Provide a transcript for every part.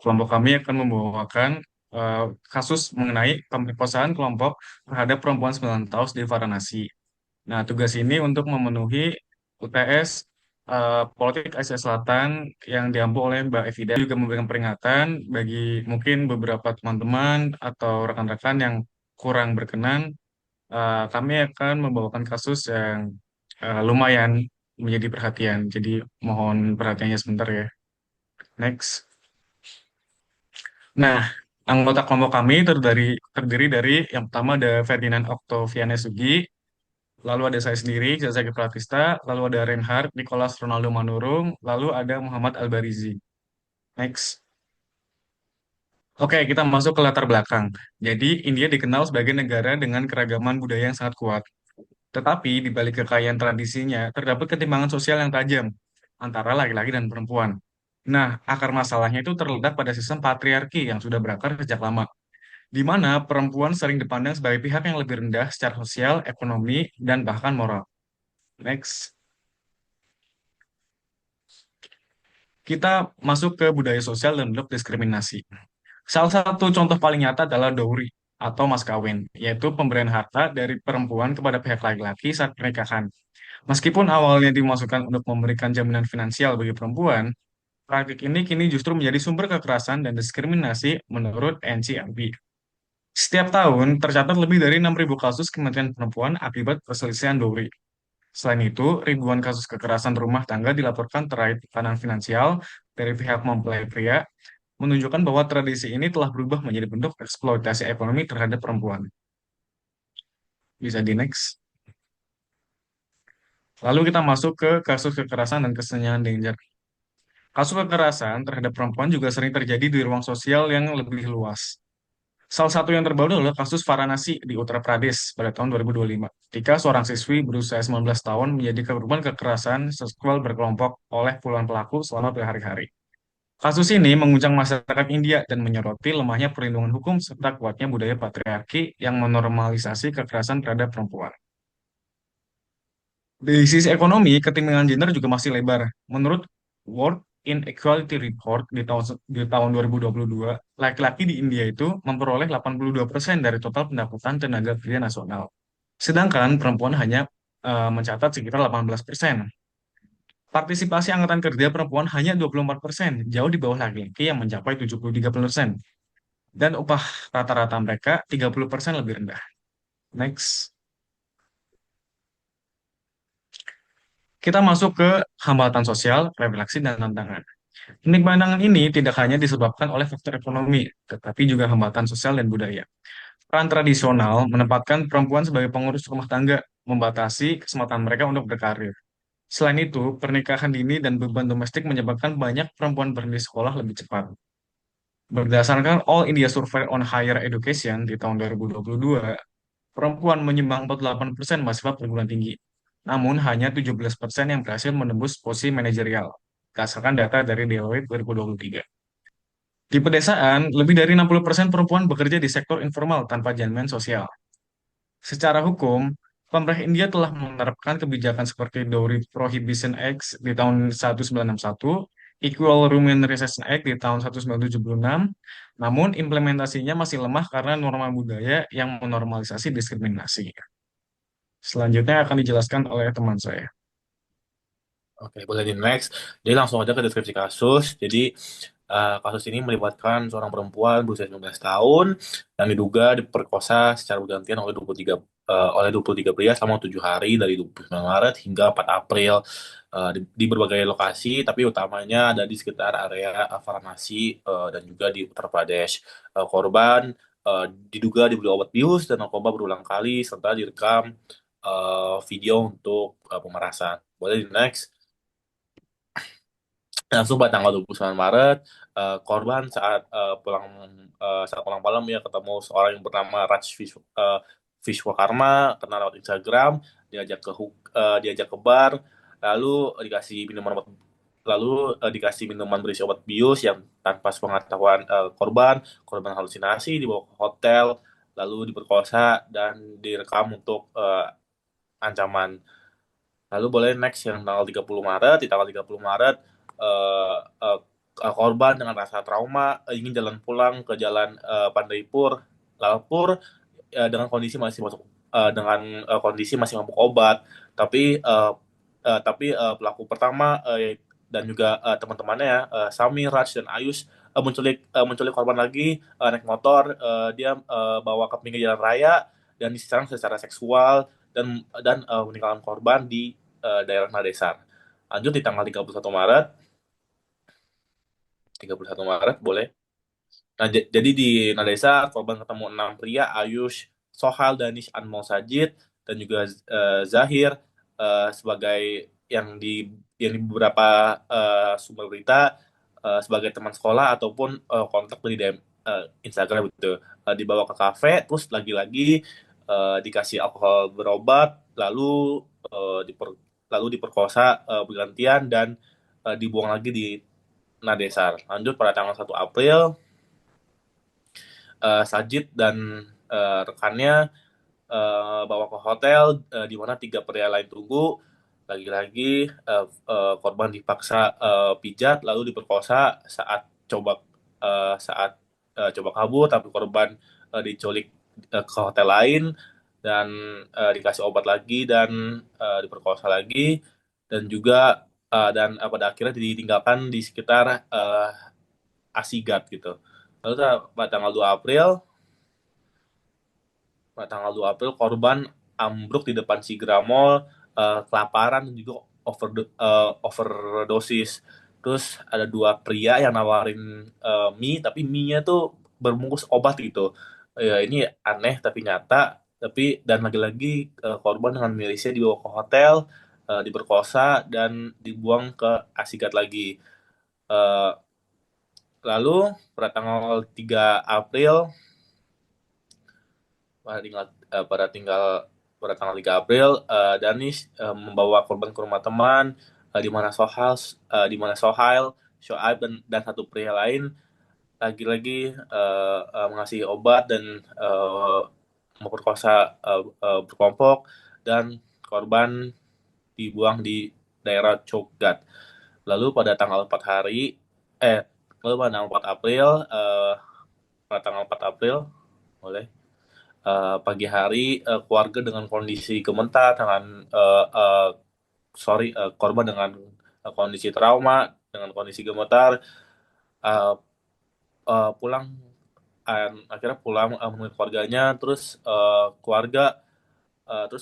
Kelompok kami akan membawakan eh, kasus mengenai pemerkosaan kelompok terhadap perempuan 9 tahun di Varanasi. Nah, tugas ini untuk memenuhi UTS Politik Asia Selatan yang diampu oleh Mbak Evida, juga memberikan peringatan bagi mungkin beberapa teman-teman atau rekan-rekan yang kurang berkenan. Kami akan membawakan kasus yang lumayan menjadi perhatian. Jadi mohon perhatiannya sebentar ya. Next. Nah, anggota kelompok kami terdiri dari yang pertama ada Ferdinand Octavianus Sugi, lalu ada saya sendiri, Zazaki Pratista, lalu ada Reinhard Nicholas Ronaldo Manurung, lalu ada Muhammad Al-Barizi. Next. Oke, kita masuk ke latar belakang. Jadi, India dikenal sebagai negara dengan keragaman budaya yang sangat kuat. Tetapi, di balik kekayaan tradisinya, terdapat ketimpangan sosial yang tajam antara laki-laki dan perempuan. Nah, akar masalahnya itu terletak pada sistem patriarki yang sudah berakar sejak lama, di mana perempuan sering dipandang sebagai pihak yang lebih rendah secara sosial, ekonomi, dan bahkan moral. Next, kita masuk ke budaya sosial dan bentuk diskriminasi. Salah satu contoh paling nyata adalah dowry atau mas kawin, yaitu pemberian harta dari perempuan kepada pihak laki-laki saat pernikahan. Meskipun awalnya dimasukkan untuk memberikan jaminan finansial bagi perempuan, praktik ini kini justru menjadi sumber kekerasan dan diskriminasi menurut NCRB. Setiap tahun tercatat lebih dari 6.000 kasus kematian perempuan akibat perselisihan dowry. Selain itu, ribuan kasus kekerasan rumah tangga dilaporkan terkait tekanan finansial dari pihak mempelai pria, menunjukkan bahwa tradisi ini telah berubah menjadi bentuk eksploitasi ekonomi terhadap perempuan. Bisa di next. Lalu kita masuk ke kasus kekerasan dan kesenjangan gender. Kasus kekerasan terhadap perempuan juga sering terjadi di ruang sosial yang lebih luas. Salah satu yang terbaru adalah kasus Varanasi di Uttar Pradesh pada tahun 2025, ketika seorang siswi berusia 19 tahun menjadi korban kekerasan seksual berkelompok oleh puluhan pelaku selama berhari-hari. Kasus ini mengguncang masyarakat India dan menyoroti lemahnya perlindungan hukum serta kuatnya budaya patriarki yang menormalisasi kekerasan terhadap perempuan. Di sisi ekonomi, ketimpangan gender juga masih lebar. Menurut World Inequality Report di tahun 2022, laki-laki di India itu memperoleh 82% dari total pendapatan tenaga kerja nasional. Sedangkan perempuan hanya mencatat sekitar 18%. Partisipasi angkatan kerja perempuan hanya 24%, jauh di bawah laki-laki yang mencapai 73%. Dan upah rata-rata mereka 30% lebih rendah. Next. Kita masuk ke hambatan sosial, refleksi, dan tantangan. Penyimpangan ini tidak hanya disebabkan oleh faktor ekonomi, tetapi juga hambatan sosial dan budaya. Peran tradisional menempatkan perempuan sebagai pengurus rumah tangga, membatasi kesempatan mereka untuk berkarir. Selain itu, pernikahan dini dan beban domestik menyebabkan banyak perempuan berhenti sekolah lebih cepat. Berdasarkan All India Survey on Higher Education di tahun 2022, perempuan menyumbang 48% mahasiswa perguruan tinggi. Namun, hanya 17% yang berhasil menembus posisi manajerial, berdasarkan data dari Deloitte 2023. Di pedesaan, lebih dari 60% perempuan bekerja di sektor informal tanpa jaminan sosial. Secara hukum, pemerintah India telah menerapkan kebijakan seperti Dowry Prohibition Act di tahun 1961, Equal Remuneration Act di tahun 1976, namun implementasinya masih lemah karena norma budaya yang menormalisasi diskriminasi. Selanjutnya akan dijelaskan oleh teman saya. Oke, boleh di next. Jadi langsung aja ke deskripsi kasus. Jadi kasus ini melibatkan seorang perempuan berusia 19 tahun yang diduga diperkosa secara bergantian oleh 23 pria selama 7 hari dari 29 Maret hingga 4 April di berbagai lokasi, tapi utamanya ada di sekitar area Varanasi dan juga di Uttar Pradesh. Korban diduga diberi obat bius dan narkoba berulang kali serta direkam video untuk pemerasan. Boleh di next. Langsung pada tanggal 29 Maret, korban saat pulang malam ya ketemu seorang yang bernama Vishwakarma, kenal lewat Instagram, diajak ke bar, lalu dikasih minuman obat lalu dikasih minuman berisi obat bius yang tanpa sepengetahuan korban halusinasi, dibawa ke hotel, lalu diperkosa dan direkam untuk ancaman. Lalu boleh next yang tanggal 30 Maret. Di tanggal 30 Maret, eh, eh, korban dengan rasa trauma ingin jalan pulang ke jalan Pandaipur, Lalpur dengan kondisi masih masuk dengan kondisi masih mabuk obat. Tapi pelaku pertama dan juga teman-temannya Sami, Raj dan Ayus menculik korban lagi naik motor. Dia bawa ke pinggir jalan raya dan diserang secara seksual dan meninggalkan korban di daerah Nadesar. Lanjut di tanggal 31 Maret, 31 Maret boleh. Nah, jadi di Nadesa korban ketemu enam pria, Ayush, Sohal, Danish, Anmol Sajid, dan juga Zahir sebagai yang di beberapa sumber berita sebagai teman sekolah ataupun kontak dari DM, Instagram gitu. Dibawa ke kafe, terus lagi-lagi dikasih alkohol berobat, lalu eh, diper, lalu diperkosa bergantian dan dibuang lagi di Nadesar. Lanjut pada tanggal 1 April, Sajid dan rekannya bawa ke hotel di mana tiga pria lain tunggu. Lagi-lagi korban dipaksa pijat lalu diperkosa saat coba kabur, tapi korban diculik ke hotel lain dan dikasih obat lagi dan diperkosa lagi dan juga pada akhirnya ditinggalkan di sekitar Asigat gitu. Lalu pada tanggal 2 April Pada tanggal 2 April korban ambruk di depan Sigra Mall, kelaparan dan juga overdosis. Terus ada dua pria yang nawarin mie, tapi mie-nya tuh berbungkus obat gitu. Ya, ini aneh tapi nyata. Dan lagi-lagi korban dengan mirisnya dibawa ke hotel, diperkosa dan dibuang ke Asigat lagi. Eh, Lalu pada tanggal 3 April pada tinggal eh, pada tinggal pada tanggal 3 April, Danish membawa korban ke rumah teman di mana Sohail, Shoaib dan satu pria lain lagi-lagi mengasih obat dan memperkosa berkelompok dan korban dibuang di daerah Cokgat. Lalu pada tanggal 4 hari eh lalu pada tanggal 4 April pada tanggal 4 April boleh pagi hari keluarga dengan kondisi gemetar dengan korban dengan kondisi trauma dengan kondisi gemetar uh, pulang akhirnya pulang menemui keluarganya terus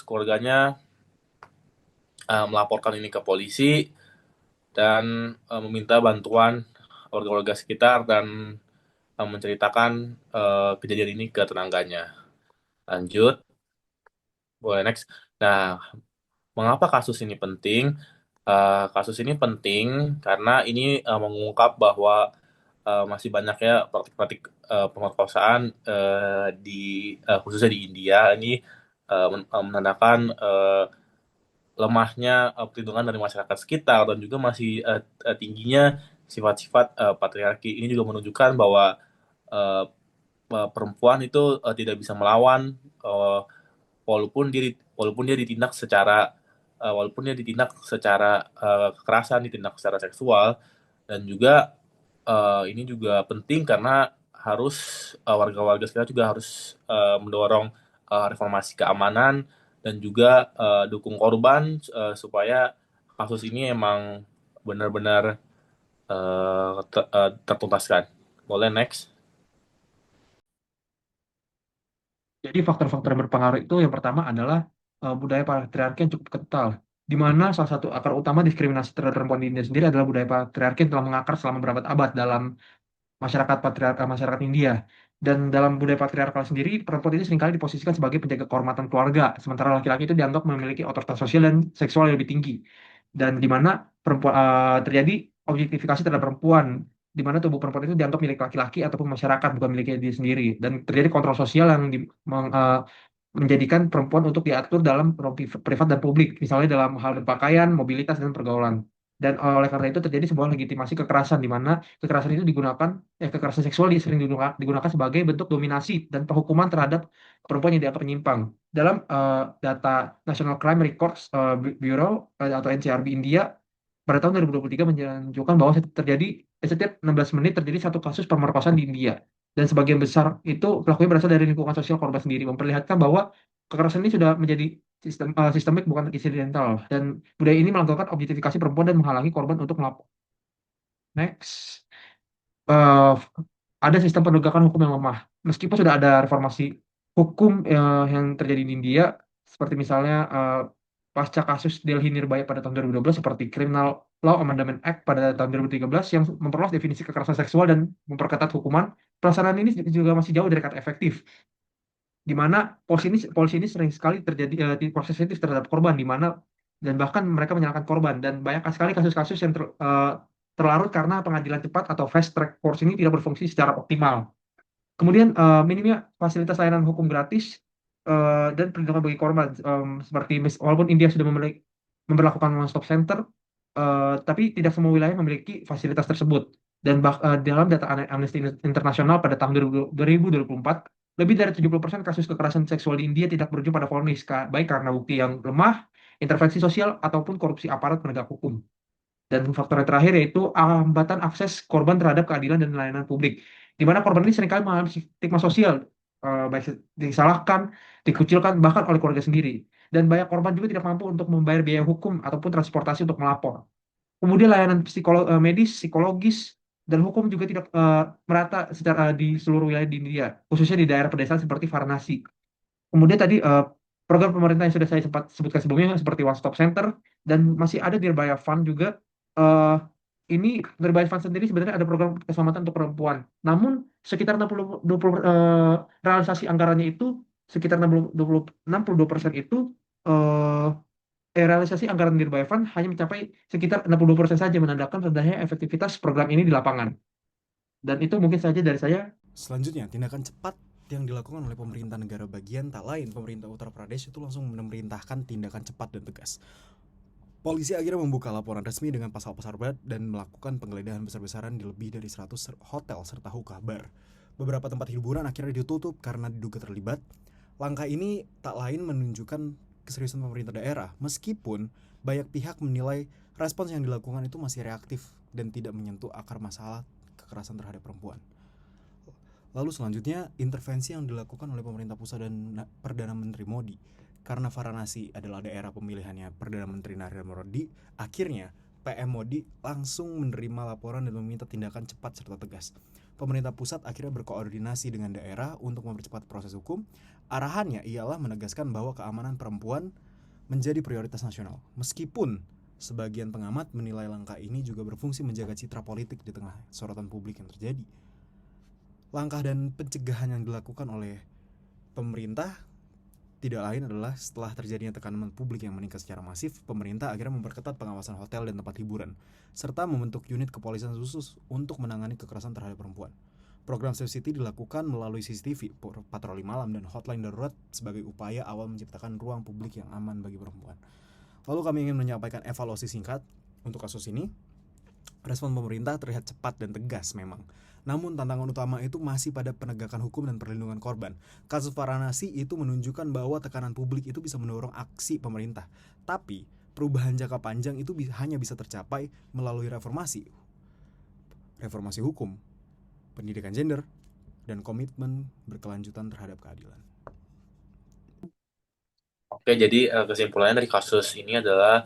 keluarganya melaporkan ini ke polisi dan meminta bantuan warga-warga sekitar dan menceritakan kejadian ini ke tetangganya. Lanjut, boleh next. Nah, mengapa kasus ini penting? Kasus ini penting karena ini mengungkap bahwa masih banyaknya praktik-praktik pemerkosaan khususnya di India. Ini menandakan lemahnya perlindungan dari masyarakat sekitar dan juga masih tingginya sifat-sifat patriarki. Ini juga menunjukkan bahwa eh, perempuan itu tidak bisa melawan eh, walaupun dia ditindak secara kekerasan, ditindak secara seksual. Dan juga ini juga penting karena harus warga-warga sekitar juga harus mendorong reformasi keamanan dan juga dukung korban supaya kasus ini emang benar-benar tertuntaskan. Boleh next? Jadi faktor-faktor yang berpengaruh itu yang pertama adalah budaya patriarki yang cukup kental, di mana salah satu akar utama diskriminasi terhadap perempuan di India sendiri adalah budaya patriarki yang telah mengakar selama berabad-abad dalam masyarakat India. Dan dalam budaya patriarkal sendiri, perempuan itu seringkali diposisikan sebagai penjaga kehormatan keluarga, sementara laki-laki itu dianggap memiliki otoritas sosial dan seksual yang lebih tinggi. Dan di mana terjadi objektifikasi terhadap perempuan, di mana tubuh perempuan itu dianggap milik laki-laki ataupun masyarakat, bukan milik dia sendiri. Dan terjadi kontrol sosial yang menjadikan perempuan untuk diatur dalam ruang privat dan publik, misalnya dalam hal berpakaian, mobilitas, dan pergaulan. Dan oleh karena itu terjadi sebuah legitimasi kekerasan di mana kekerasan itu kekerasan seksual sering digunakan sebagai bentuk dominasi dan penghukuman terhadap perempuan yang dianggap menyimpang. Dalam data National Crime Records Bureau atau NCRB India, pada tahun 2023 menunjukkan bahwa setiap 16 menit terjadi satu kasus pemerkosaan di India. Dan sebagian besar itu pelakunya berasal dari lingkungan sosial korban sendiri, memperlihatkan bahwa kekerasan ini sudah menjadi sistemik bukan insidental. Dan budaya ini melakukan objektifikasi perempuan dan menghalangi korban untuk melapor. Next. eh, ada sistem penegakan hukum yang lemah. Meskipun sudah ada reformasi hukum yang terjadi di India, seperti misalnya pasca kasus Delhi Nirbhaya pada tahun 2012, seperti Criminal Law Amendment Act pada tahun 2013 yang memperluas definisi kekerasan seksual dan memperketat hukuman, pelaksanaan ini juga masih jauh dari kata efektif, di mana polisi ini sering sekali terjadi proses sensitif terhadap korban, di mana dan bahkan mereka menyalahkan korban, dan banyak sekali kasus-kasus yang terlarut karena pengadilan cepat atau fast track court ini tidak berfungsi secara optimal. Kemudian minimnya fasilitas layanan hukum gratis dan perlindungan bagi korban, seperti walaupun India sudah memberlakukan one stop center, tapi tidak semua wilayah memiliki fasilitas tersebut. Dan dalam data Amnesty International pada tahun 2024, lebih dari 70% kasus kekerasan seksual di India tidak berujung pada vonis, baik karena bukti yang lemah, intervensi sosial, ataupun korupsi aparat penegak hukum. Dan faktor yang terakhir yaitu hambatan akses korban terhadap keadilan dan layanan publik, di mana korban ini seringkali mengalami stigma sosial, baik disalahkan, dikucilkan, bahkan oleh keluarga sendiri. Dan banyak korban juga tidak mampu untuk membayar biaya hukum ataupun transportasi untuk melapor. Kemudian layanan medis, psikologis, dan hukum juga tidak merata secara di seluruh wilayah di India, khususnya di daerah pedesaan seperti Varanasi. Kemudian tadi program pemerintah yang sudah saya sempat sebutkan sebelumnya seperti One Stop Center, dan masih ada Nirbhaya Fund juga. eh ini Nirbhaya Fund sendiri sebenarnya ada program keselamatan untuk perempuan. Namun sekitar realisasi anggarannya itu sekitar 62% itu eh realisasi anggaran Nirbhaya Fund hanya mencapai sekitar 62% saja, menandakan rendahnya efektivitas program ini di lapangan. Dan itu mungkin saja dari saya. Selanjutnya, tindakan cepat yang dilakukan oleh pemerintah negara bagian tak lain pemerintah Uttar Pradesh itu langsung memerintahkan tindakan cepat dan tegas. Polisi akhirnya membuka laporan resmi dengan pasal-pasal berat dan melakukan penggeledahan besar-besaran di lebih dari 100 hotel serta hookah bar. Beberapa tempat hiburan akhirnya ditutup karena diduga terlibat. Langkah ini tak lain menunjukkan keseriusan pemerintah daerah, meskipun banyak pihak menilai respons yang dilakukan itu masih reaktif dan tidak menyentuh akar masalah kekerasan terhadap perempuan. Lalu selanjutnya, intervensi yang dilakukan oleh pemerintah pusat dan Perdana Menteri Modi. Karena Varanasi adalah daerah pemilihannya Perdana Menteri Narendra Modi, akhirnya PM Modi langsung menerima laporan dan meminta tindakan cepat serta tegas. Pemerintah pusat akhirnya berkoordinasi dengan daerah untuk mempercepat proses hukum. Arahannya ialah menegaskan bahwa keamanan perempuan menjadi prioritas nasional. Meskipun sebagian pengamat menilai langkah ini juga berfungsi menjaga citra politik di tengah sorotan publik yang terjadi. Langkah dan pencegahan yang dilakukan oleh pemerintah tidak lain adalah setelah terjadinya tekanan publik yang meningkat secara masif, pemerintah akhirnya memperketat pengawasan hotel dan tempat hiburan, serta membentuk unit kepolisian khusus untuk menangani kekerasan terhadap perempuan. Program Safe City dilakukan melalui CCTV, patroli malam, dan hotline darurat sebagai upaya awal menciptakan ruang publik yang aman bagi perempuan. Lalu kami ingin menyampaikan evaluasi singkat untuk kasus ini. Respon pemerintah terlihat cepat dan tegas memang. Namun tantangan utama itu masih pada penegakan hukum dan perlindungan korban. Kasus Varanasi itu menunjukkan bahwa tekanan publik itu bisa mendorong aksi pemerintah. Tapi perubahan jangka panjang itu hanya bisa tercapai melalui reformasi hukum, pendidikan gender, dan komitmen berkelanjutan terhadap keadilan. Oke, jadi kesimpulannya dari kasus ini adalah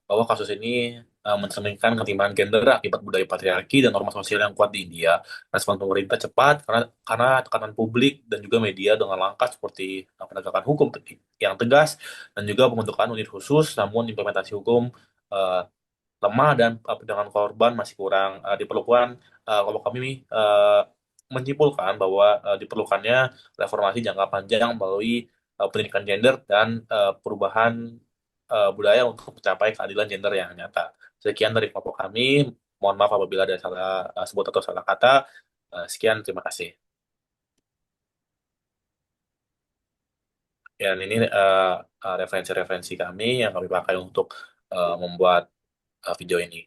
bahwa kasus ini mencerminkan ketimpangan gender akibat budaya patriarki dan norma sosial yang kuat di India. Respon pemerintah cepat karena tekanan publik dan juga media dengan langkah seperti penegakan hukum yang tegas dan juga pembentukan unit khusus, namun implementasi hukum eh, lemah dan perlindungan korban masih kurang. Diperlukan kalau kami menyimpulkan bahwa diperlukannya reformasi jangka panjang melalui pendidikan gender dan perubahan budaya untuk mencapai keadilan gender yang nyata. Sekian dari kelompok kami. Mohon maaf apabila ada salah sebut atau salah kata. Sekian, terima kasih. Dan ini referensi-referensi kami yang kami pakai untuk membuat video ini.